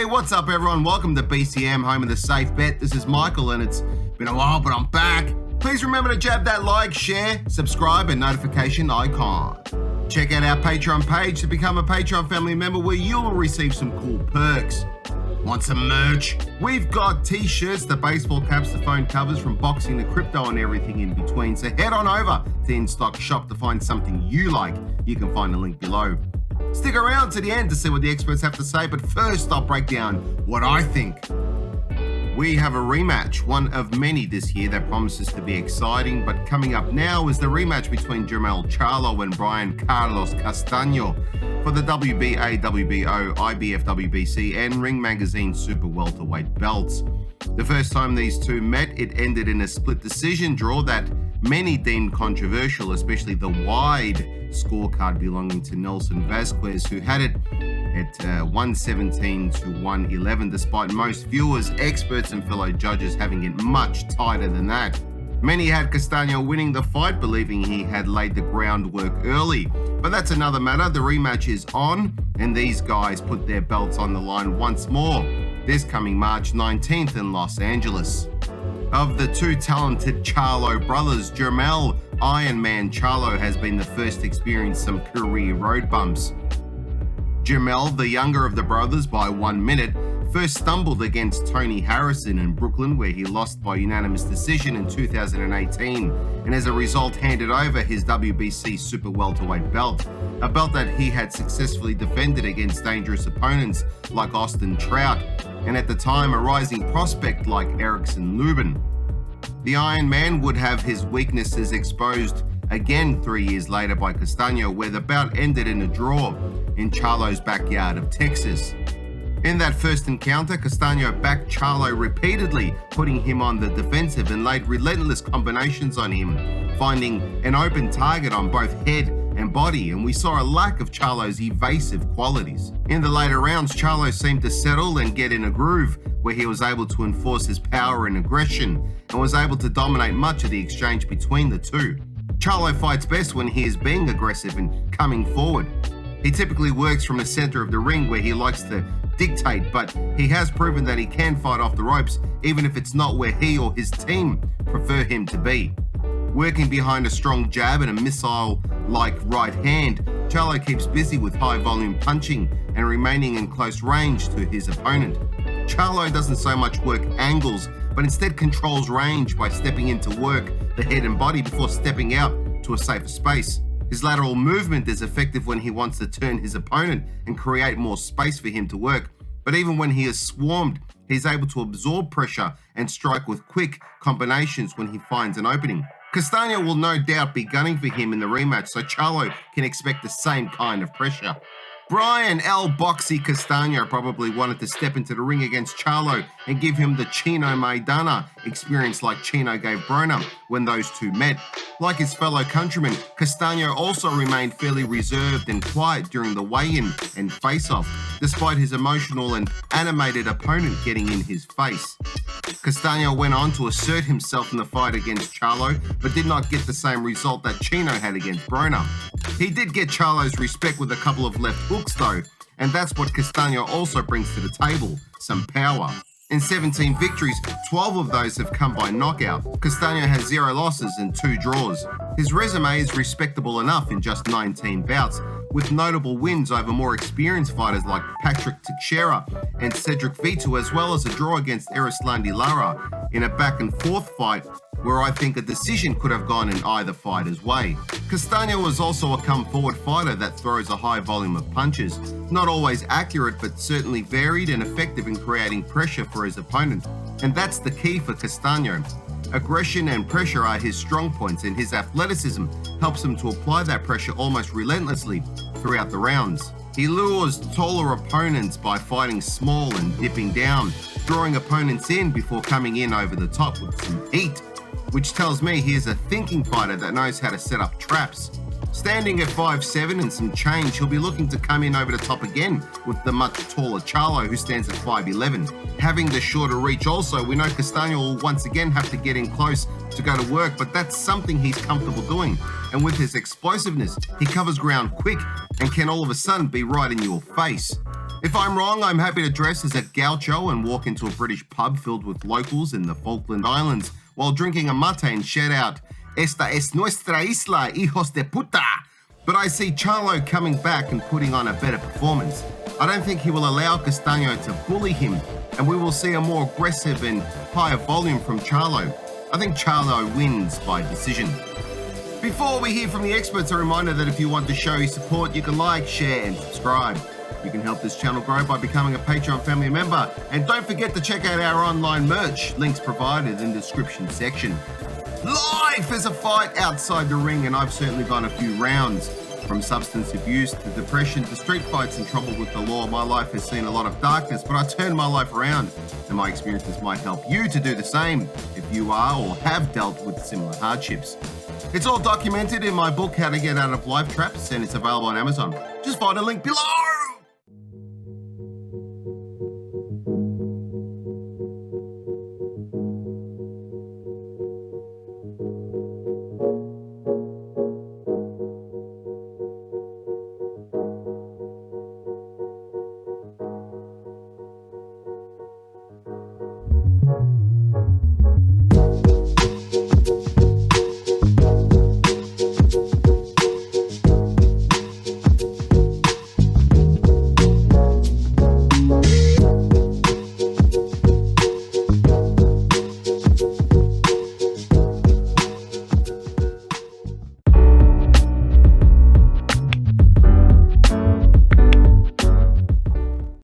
Hey, what's up everyone? Welcome to BCM, home of the safe bet. This is Michael and it's been a while, but I'm back. Please remember to jab that like, share, subscribe and notification icon. Check out our Patreon page to become a Patreon family member where you'll receive some cool perks. Want some merch? We've got t-shirts, the baseball caps, the phone covers, from boxing to crypto and everything in between. So head on over to In-Stock Shop to find something you like. You can find the link below. Stick around to the end to see what the experts have to say, but first I'll break down what I think. We have a rematch, one of many this year that promises to be exciting, but coming up now is the rematch between Jermell Charlo and Brian Carlos Castano for the WBA, WBO, IBF, WBC and Ring Magazine Super Welterweight belts. The first time these two met, it ended in a split decision draw that many deemed controversial, especially the wide scorecard belonging to Nelson Vazquez, who had it at 117 to 111, despite most viewers, experts and fellow judges having it much tighter than that. Many had Castano winning the fight, believing he had laid the groundwork early. But that's another matter. The rematch is on, and these guys put their belts on the line once more this coming March 19th in Los Angeles. Of the two talented Charlo brothers, Jermell Ironman Charlo has been the first to experience some career road bumps. Jermell, the younger of the brothers by 1 minute, first stumbled against Tony Harrison in Brooklyn, where he lost by unanimous decision in 2018, and as a result handed over his WBC Super Welterweight belt, a belt that he had successfully defended against dangerous opponents like Austin Trout, and at the time a rising prospect like Erickson Lubin. The Iron Man would have his weaknesses exposed again 3 years later by Castano, where the bout ended in a draw in Charlo's backyard of Texas. In that first encounter, Castano backed Charlo repeatedly, putting him on the defensive and laid relentless combinations on him, finding an open target on both head and body, and we saw a lack of Charlo's evasive qualities. In the later rounds, Charlo seemed to settle and get in a groove where he was able to enforce his power and aggression and was able to dominate much of the exchange between the two. Charlo fights best when he is being aggressive and coming forward. He typically works from the center of the ring where he likes to dictate, but he has proven that he can fight off the ropes even if it's not where he or his team prefer him to be. Working behind a strong jab and a missile-like right hand, Charlo keeps busy with high-volume punching and remaining in close range to his opponent. Charlo doesn't so much work angles, but instead controls range by stepping in to work the head and body before stepping out to a safer space. His lateral movement is effective when he wants to turn his opponent and create more space for him to work, but even when he is swarmed, he's able to absorb pressure and strike with quick combinations when he finds an opening. Castano will no doubt be gunning for him in the rematch, so Charlo can expect the same kind of pressure. Brian El Boxy Castano probably wanted to step into the ring against Charlo and give him the Chino Maidana experience like Chino gave Broner when those two met. Like his fellow countrymen, Castano also remained fairly reserved and quiet during the weigh-in and face-off, despite his emotional and animated opponent getting in his face. Castano went on to assert himself in the fight against Charlo, but did not get the same result that Chino had against Broner. He did get Charlo's respect with a couple of left hooks though, and that's what Castano also brings to the table, some power. In 17 victories, 12 of those have come by knockout. Castano has 0 losses and 2 draws. His resume is respectable enough in just 19 bouts, with notable wins over more experienced fighters like Patrick Teixeira and Cedric Vito, as well as a draw against Erislandy Lara in a back and forth fight where I think a decision could have gone in either fighter's way. Castano is also a come-forward fighter that throws a high volume of punches, not always accurate but certainly varied and effective in creating pressure for his opponent, and that's the key for Castano. Aggression and pressure are his strong points, and his athleticism helps him to apply that pressure almost relentlessly throughout the rounds. He lures taller opponents by fighting small and dipping down, drawing opponents in before coming in over the top with some heat, which tells me he is a thinking fighter that knows how to set up traps. Standing at 5'7" and some change, he'll be looking to come in over the top again with the much taller Charlo, who stands at 5'11". Having the shorter reach also, we know Castano will once again have to get in close to go to work, but that's something he's comfortable doing. And with his explosiveness, he covers ground quick and can all of a sudden be right in your face. If I'm wrong, I'm happy to dress as a gaucho and walk into a British pub filled with locals in the Falkland Islands while drinking a mate and shout out, "Esta es nuestra isla, hijos de puta." But I see Charlo coming back and putting on a better performance. I don't think he will allow Castano to bully him, and we will see a more aggressive and higher volume from Charlo. I think Charlo wins by decision. Before we hear from the experts, a reminder that if you want to show your support, you can like, share, and subscribe. You can help this channel grow by becoming a Patreon family member. And don't forget to check out our online merch, links provided in the description section. Life is a fight outside the ring, and I've certainly gone a few rounds. From substance abuse to depression to street fights and trouble with the law, my life has seen a lot of darkness, but I turned my life around, and my experiences might help you to do the same if you are or have dealt with similar hardships. It's all documented in my book, How to Get Out of Life Traps, and it's available on Amazon. Just find a link below.